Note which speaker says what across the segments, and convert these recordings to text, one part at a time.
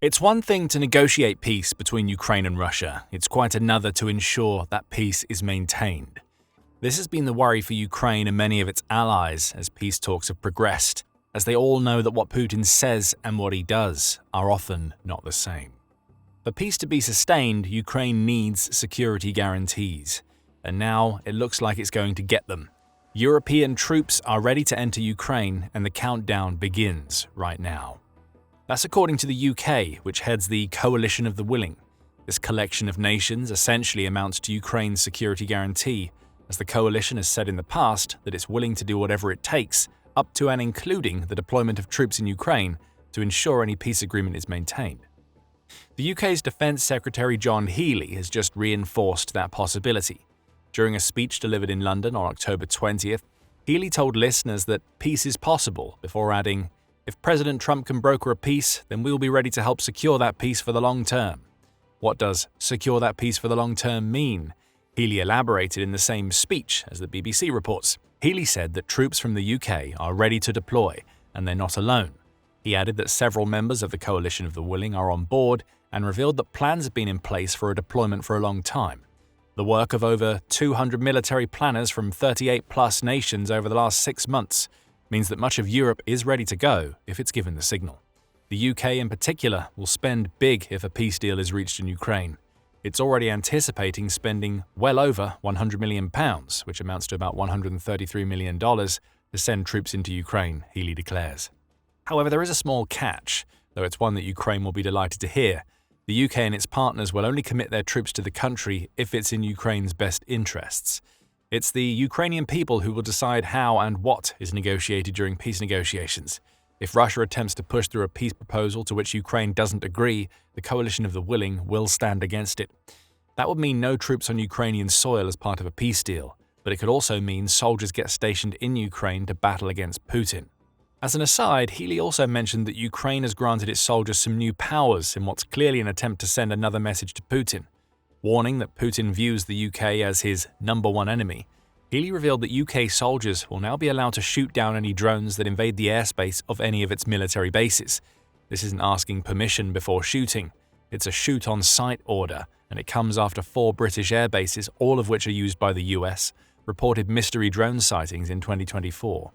Speaker 1: It's one thing to negotiate peace between Ukraine and Russia. It's quite another to ensure that peace is maintained. This has been the worry for Ukraine and many of its allies as peace talks have progressed, as they all know that what Putin says and what he does are often not the same. For peace to be sustained, Ukraine needs security guarantees, and now it looks like it's going to get them. European troops are ready to enter Ukraine, and the countdown begins right now. That's according to the UK, which heads the Coalition of the Willing. This collection of nations essentially amounts to Ukraine's security guarantee, as the coalition has said in the past that it's willing to do whatever it takes, up to and including the deployment of troops in Ukraine, to ensure any peace agreement is maintained. The UK's Defence Secretary John Healey has just reinforced that possibility. During a speech delivered in London on October 20th, Healey told listeners that peace is possible, before adding, "If President Trump can broker a peace, then we'll be ready to help secure that peace for the long term." What does secure that peace for the long term mean? Healey elaborated in the same speech as the BBC reports. Healey said that troops from the UK are ready to deploy, and they're not alone. He added that several members of the Coalition of the Willing are on board and revealed that plans have been in place for a deployment for a long time. The work of over 200 military planners from 38-plus nations over the last 6 months means that much of Europe is ready to go if it's given the signal. The UK in particular will spend big if a peace deal is reached in Ukraine. It's already anticipating spending well over £100 million, which amounts to about $133 million, to send troops into Ukraine, Healey declares. However, there is a small catch, though it's one that Ukraine will be delighted to hear. The UK and its partners will only commit their troops to the country if it's in Ukraine's best interests. It's the Ukrainian people who will decide how and what is negotiated during peace negotiations. If Russia attempts to push through a peace proposal to which Ukraine doesn't agree, the Coalition of the Willing will stand against it. That would mean no troops on Ukrainian soil as part of a peace deal, but it could also mean soldiers get stationed in Ukraine to battle against Putin. As an aside, Healey also mentioned that Ukraine has granted its soldiers some new powers in what's clearly an attempt to send another message to Putin. Warning that Putin views the UK as his number one enemy, Healey revealed that UK soldiers will now be allowed to shoot down any drones that invade the airspace of any of its military bases. This isn't asking permission before shooting. It's a shoot-on-sight order, and it comes after 4 British air bases, all of which are used by the US, reported mystery drone sightings in 2024.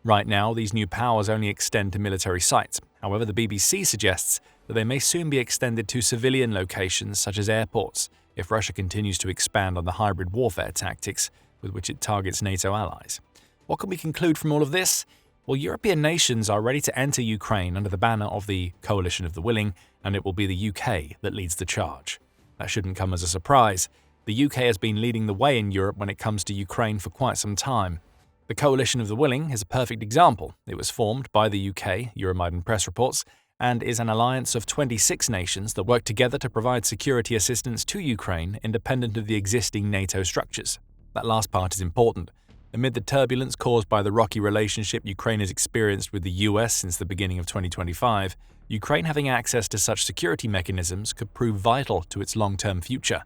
Speaker 1: Right now, these new powers only extend to military sites. However, the BBC suggests that they may soon be extended to civilian locations such as airports, if Russia continues to expand on the hybrid warfare tactics with which it targets NATO allies. What can we conclude from all of this? Well, European nations are ready to enter Ukraine under the banner of the Coalition of the Willing, and it will be the UK that leads the charge. That shouldn't come as a surprise. The UK has been leading the way in Europe when it comes to Ukraine for quite some time. The Coalition of the Willing is a perfect example. It was formed by the UK, Euromaidan Press reports, and is an alliance of 26 nations that work together to provide security assistance to Ukraine independent of the existing NATO structures. That last part is important. Amid the turbulence caused by the rocky relationship Ukraine has experienced with the US since the beginning of 2025, Ukraine having access to such security mechanisms could prove vital to its long-term future.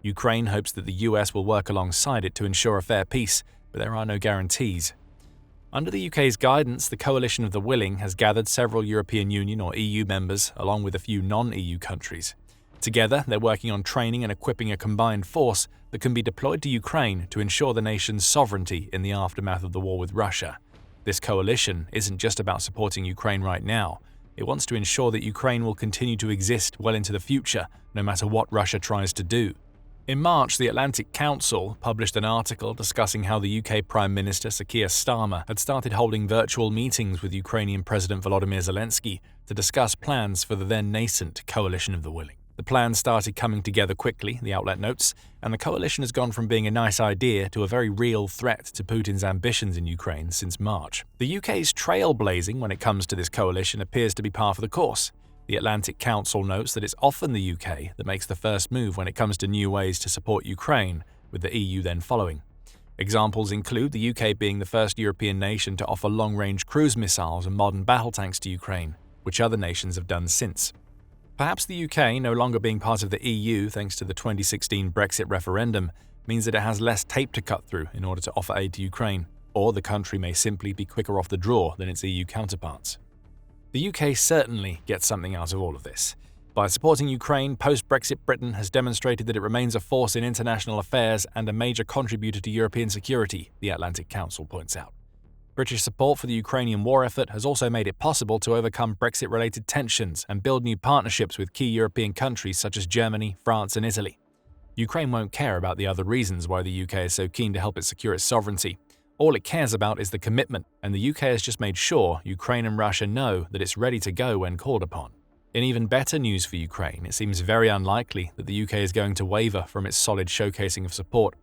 Speaker 1: Ukraine hopes that the US will work alongside it to ensure a fair peace, but there are no guarantees. Under the UK's guidance, the Coalition of the Willing has gathered several European Union or EU members, along with a few non-EU countries. Together, they're working on training and equipping a combined force that can be deployed to Ukraine to ensure the nation's sovereignty in the aftermath of the war with Russia. This coalition isn't just about supporting Ukraine right now. It wants to ensure that Ukraine will continue to exist well into the future, no matter what Russia tries to do. In March, the Atlantic Council published an article discussing how the UK Prime Minister Sir Keir Starmer had started holding virtual meetings with Ukrainian President Volodymyr Zelensky to discuss plans for the then nascent Coalition of the Willing. The plans started coming together quickly, the outlet notes, and the coalition has gone from being a nice idea to a very real threat to Putin's ambitions in Ukraine since March. The UK's trailblazing when it comes to this coalition appears to be par for the course. The Atlantic Council notes that it's often the UK that makes the first move when it comes to new ways to support Ukraine, with the EU then following. Examples include the UK being the first European nation to offer long-range cruise missiles and modern battle tanks to Ukraine, which other nations have done since. Perhaps the UK no longer being part of the EU thanks to the 2016 Brexit referendum means that it has less tape to cut through in order to offer aid to Ukraine, or the country may simply be quicker off the draw than its EU counterparts. The UK certainly gets something out of all of this. By supporting Ukraine, post-Brexit Britain has demonstrated that it remains a force in international affairs and a major contributor to European security, the Atlantic Council points out. British support for the Ukrainian war effort has also made it possible to overcome Brexit-related tensions and build new partnerships with key European countries such as Germany, France, and Italy. Ukraine won't care about the other reasons why the UK is so keen to help it secure its sovereignty. All it cares about is the commitment, and the UK has just made sure Ukraine and Russia know that it's ready to go when called upon. In even better news for Ukraine, it seems very unlikely that the UK is going to waver from its solid showcasing of support.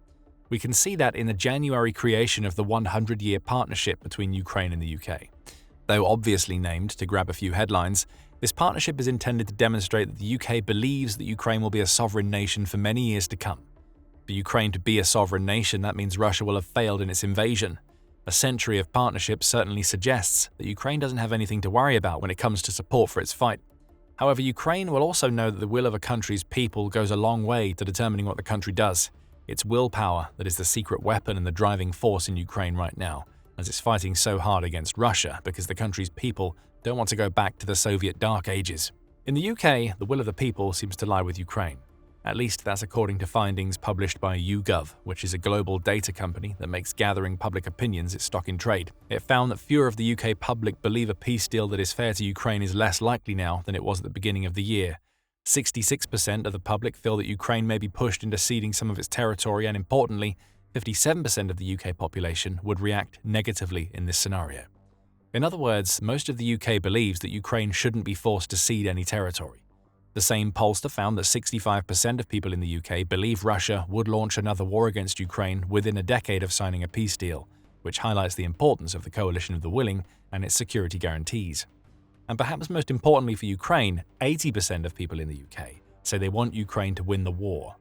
Speaker 1: We can see that in the January creation of the 100-year partnership between Ukraine and the UK. Though obviously named to grab a few headlines, this partnership is intended to demonstrate that the UK believes that Ukraine will be a sovereign nation for many years to come. For Ukraine to be a sovereign nation, that means Russia will have failed in its invasion. A century of partnership certainly suggests that Ukraine doesn't have anything to worry about when it comes to support for its fight. However, Ukraine will also know that the will of a country's people goes a long way to determining what the country does. It's willpower that is the secret weapon and the driving force in Ukraine right now, as it's fighting so hard against Russia because the country's people don't want to go back to the Soviet dark ages. In the UK, the will of the people seems to lie with Ukraine. At least that's according to findings published by YouGov, which is a global data company that makes gathering public opinions its stock in trade. It found that fewer of the UK public believe a peace deal that is fair to Ukraine is less likely now than it was at the beginning of the year. 66% of the public feel that Ukraine may be pushed into ceding some of its territory, and importantly, 57% of the UK population would react negatively in this scenario. In other words, most of the UK believes that Ukraine shouldn't be forced to cede any territory. The same pollster found that 65% of people in the UK believe Russia would launch another war against Ukraine within a decade of signing a peace deal, which highlights the importance of the coalition of the willing and its security guarantees. And perhaps most importantly for Ukraine, 80% of people in the UK say they want Ukraine to win the war.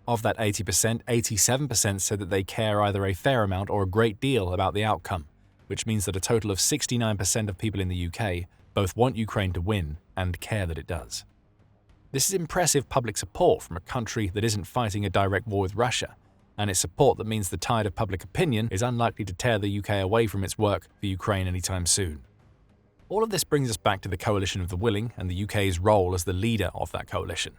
Speaker 1: Of that 80%, 87% said that they care either a fair amount or a great deal about the outcome, which means that a total of 69% of people in the UK both want Ukraine to win and care that it does. This is impressive public support from a country that isn't fighting a direct war with Russia, and it's support that means the tide of public opinion is unlikely to tear the UK away from its work for Ukraine anytime soon. All of this brings us back to the coalition of the willing and the UK's role as the leader of that coalition.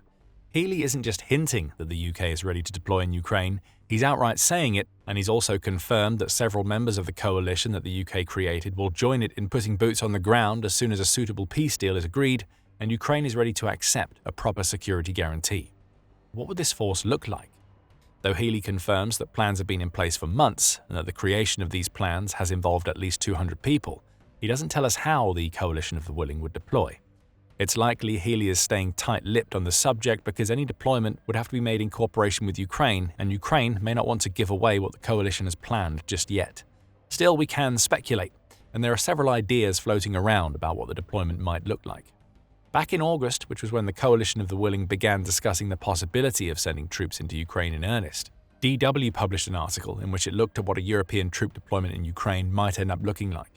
Speaker 1: Healey isn't just hinting that the UK is ready to deploy in Ukraine, he's outright saying it, and he's also confirmed that several members of the coalition that the UK created will join it in putting boots on the ground as soon as a suitable peace deal is agreed and Ukraine is ready to accept a proper security guarantee. What would this force look like? Though Healey confirms that plans have been in place for months and that the creation of these plans has involved at least 200 people, he doesn't tell us how the coalition of the willing would deploy. It's likely Healey is staying tight-lipped on the subject because any deployment would have to be made in cooperation with Ukraine, and Ukraine may not want to give away what the coalition has planned just yet. Still, we can speculate, and there are several ideas floating around about what the deployment might look like. Back in August, which was when the coalition of the willing began discussing the possibility of sending troops into Ukraine in earnest, DW published an article in which it looked at what a European troop deployment in Ukraine might end up looking like.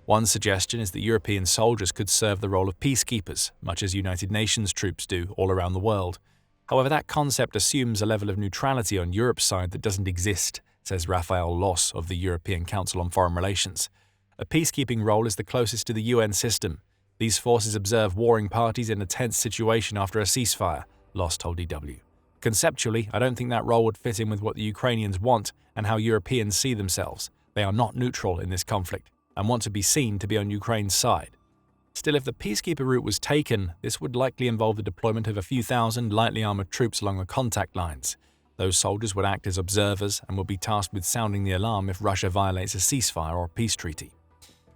Speaker 1: One suggestion is that European soldiers could serve the role of peacekeepers, much as United Nations troops do all around the world. However, that concept assumes a level of neutrality on Europe's side that doesn't exist, says Raphael Loss of the European Council on Foreign Relations. A peacekeeping role is the closest to the UN system. These forces observe warring parties in a tense situation after a ceasefire, Loss told DW. Conceptually, I don't think that role would fit in with what the Ukrainians want and how Europeans see themselves. They are not neutral in this conflict and want to be seen to be on Ukraine's side. Still, if the peacekeeper route was taken, this would likely involve the deployment of a few thousand lightly armored troops along the contact lines. Those soldiers would act as observers and would be tasked with sounding the alarm if Russia violates a ceasefire or peace treaty.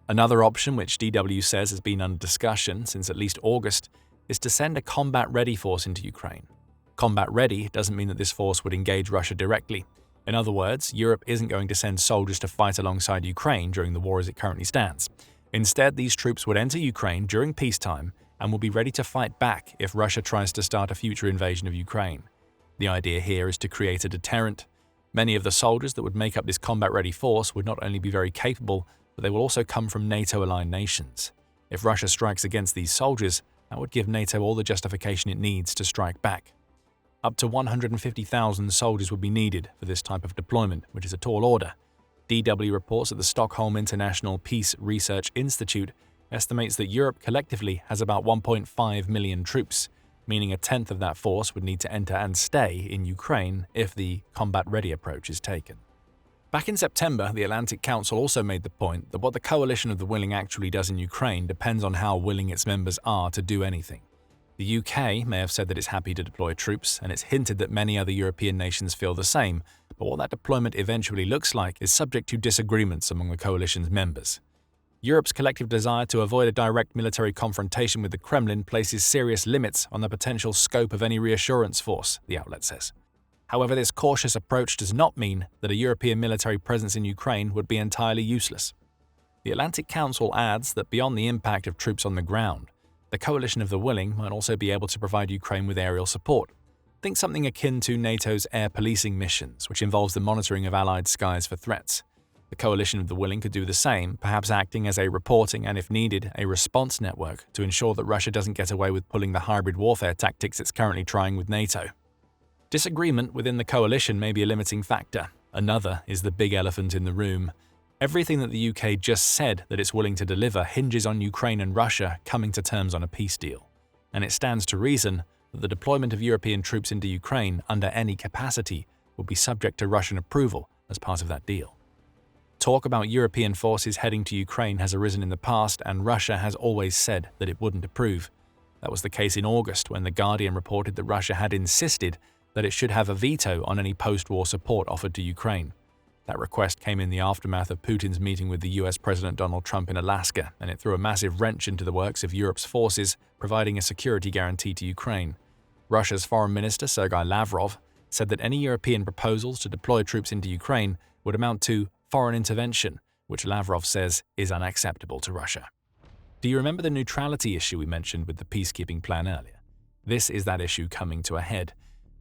Speaker 1: Another option, which DW says has been under discussion since at least August, is to send a combat-ready force into Ukraine. Combat-ready doesn't mean that this force would engage Russia directly. In other words, Europe isn't going to send soldiers to fight alongside Ukraine during the war as it currently stands. Instead, these troops would enter Ukraine during peacetime and will be ready to fight back if Russia tries to start a future invasion of Ukraine. The idea here is to create a deterrent. Many of the soldiers that would make up this combat-ready force would not only be very capable, but they will also come from NATO-aligned nations. If Russia strikes against these soldiers, that would give NATO all the justification it needs to strike back. Up to 150,000 soldiers would be needed for this type of deployment, which is a tall order. DW reports that the Stockholm International Peace Research Institute estimates that Europe collectively has about 1.5 million troops. meaning a tenth of that force would need to enter and stay in Ukraine if the combat-ready approach is taken. Back in September, the Atlantic Council also made the point that what the coalition of the willing actually does in Ukraine depends on how willing its members are to do anything. The UK may have said that it's happy to deploy troops, and it's hinted that many other European nations feel the same, but what that deployment eventually looks like is subject to disagreements among the coalition's members. Europe's collective desire to avoid a direct military confrontation with the Kremlin places serious limits on the potential scope of any reassurance force, the outlet says. However, this cautious approach does not mean that a European military presence in Ukraine would be entirely useless. The Atlantic Council adds that beyond the impact of troops on the ground, the coalition of the willing might also be able to provide Ukraine with aerial support. Think something akin to NATO's air policing missions, which involves the monitoring of Allied skies for threats. The coalition of the willing could do the same, perhaps acting as a reporting and, if needed, a response network to ensure that Russia doesn't get away with pulling the hybrid warfare tactics it's currently trying with NATO. Disagreement within the coalition may be a limiting factor. Another is the big elephant in the room. Everything that the UK just said that it's willing to deliver hinges on Ukraine and Russia coming to terms on a peace deal. And it stands to reason that the deployment of European troops into Ukraine under any capacity would be subject to Russian approval as part of that deal. Talk about European forces heading to Ukraine has arisen in the past, and Russia has always said that it wouldn't approve. That was the case in August when The Guardian reported that Russia had insisted that it should have a veto on any post-war support offered to Ukraine. That request came in the aftermath of Putin's meeting with the US President Donald Trump in Alaska, and it threw a massive wrench into the works of Europe's forces, providing a security guarantee to Ukraine. Russia's Foreign Minister Sergei Lavrov said that any European proposals to deploy troops into Ukraine would amount to foreign intervention, which Lavrov says is unacceptable to Russia. Do you remember the neutrality issue we mentioned with the peacekeeping plan earlier? This is that issue coming to a head.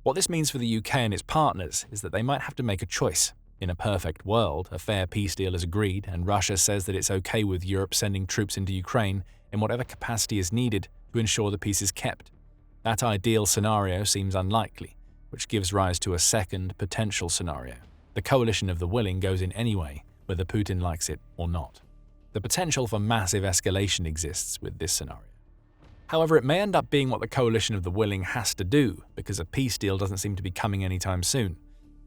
Speaker 1: What this means for the UK and its partners is that they might have to make a choice. In a perfect world, a fair peace deal is agreed, and Russia says that it's okay with Europe sending troops into Ukraine in whatever capacity is needed to ensure the peace is kept. That ideal scenario seems unlikely, which gives rise to a second potential scenario. The coalition of the willing goes in anyway, whether Putin likes it or not. The potential for massive escalation exists with this scenario. However, it may end up being what the coalition of the willing has to do, because a peace deal doesn't seem to be coming anytime soon.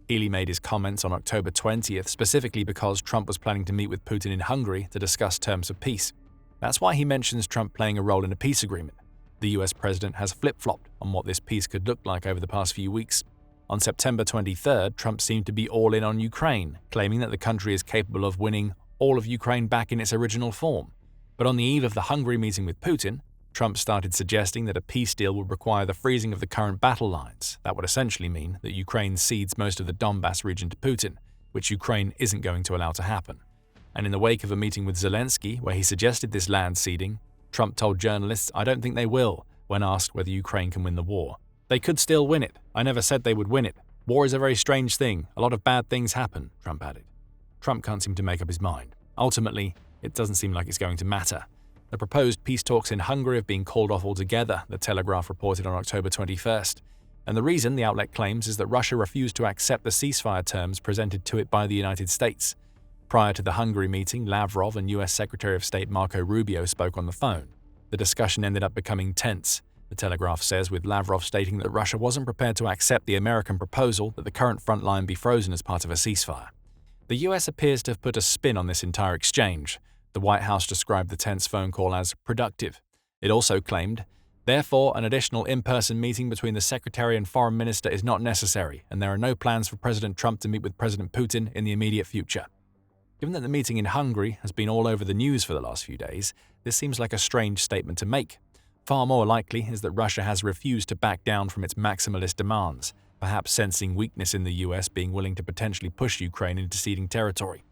Speaker 1: Healey made his comments on October 20th specifically because Trump was planning to meet with Putin in Hungary to discuss terms of peace. That's why he mentions Trump playing a role in a peace agreement. The US president has flip-flopped on what this peace could look like over the past few weeks. On September 23rd, Trump seemed to be all in on Ukraine, claiming that the country is capable of winning all of Ukraine back in its original form. But on the eve of the Hungary meeting with Putin, Trump started suggesting that a peace deal would require the freezing of the current battle lines. That would essentially mean that Ukraine cedes most of the Donbass region to Putin, which Ukraine isn't going to allow to happen. And in the wake of a meeting with Zelensky, where he suggested this land ceding, Trump told journalists, "I don't think they will," when asked whether Ukraine can win the war. "They could still win it. I never said they would win it. War is a very strange thing. A lot of bad things happen," Trump added. Trump can't seem to make up his mind. Ultimately, it doesn't seem like it's going to matter. The proposed peace talks in Hungary have been called off altogether, The Telegraph reported on October 21st. And the reason, the outlet claims, is that Russia refused to accept the ceasefire terms presented to it by the United States. Prior to the Hungary meeting, Lavrov and US Secretary of State Marco Rubio spoke on the phone. The discussion ended up becoming tense, The Telegraph says, with Lavrov stating that Russia wasn't prepared to accept the American proposal that the current front line be frozen as part of a ceasefire. The US appears to have put a spin on this entire exchange. The White House described the tense phone call as productive. It also claimed, "Therefore, an additional in-person meeting between the Secretary and Foreign Minister is not necessary, and there are no plans for President Trump to meet with President Putin in the immediate future." Given that the meeting in Hungary has been all over the news for the last few days, this seems like a strange statement to make. Far more likely is that Russia has refused to back down from its maximalist demands, perhaps sensing weakness in the US being willing to potentially push Ukraine into ceding territory.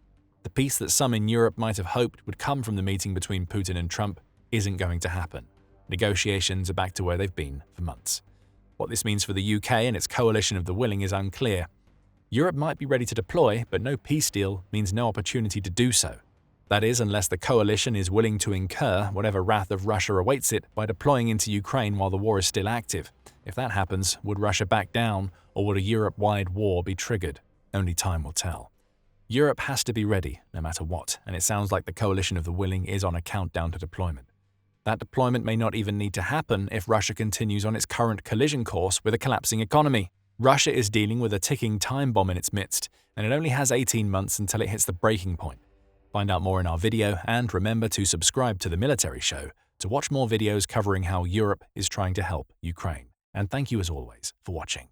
Speaker 1: The peace that some in Europe might have hoped would come from the meeting between Putin and Trump isn't going to happen. Negotiations are back to where they've been for months. What this means for the UK and its coalition of the willing is unclear. Europe might be ready to deploy, but no peace deal means no opportunity to do so. That is, unless the coalition is willing to incur whatever wrath of Russia awaits it by deploying into Ukraine while the war is still active. If that happens, would Russia back down, or would a Europe-wide war be triggered? Only time will tell. Europe has to be ready, no matter what, and it sounds like the coalition of the willing is on a countdown to deployment. That deployment may not even need to happen if Russia continues on its current collision course with a collapsing economy. Russia is dealing with a ticking time bomb in its midst, and it only has 18 months until it hits the breaking point. Find out more in our video, and remember to subscribe to The Military Show to watch more videos covering how Europe is trying to help Ukraine. And thank you as always for watching.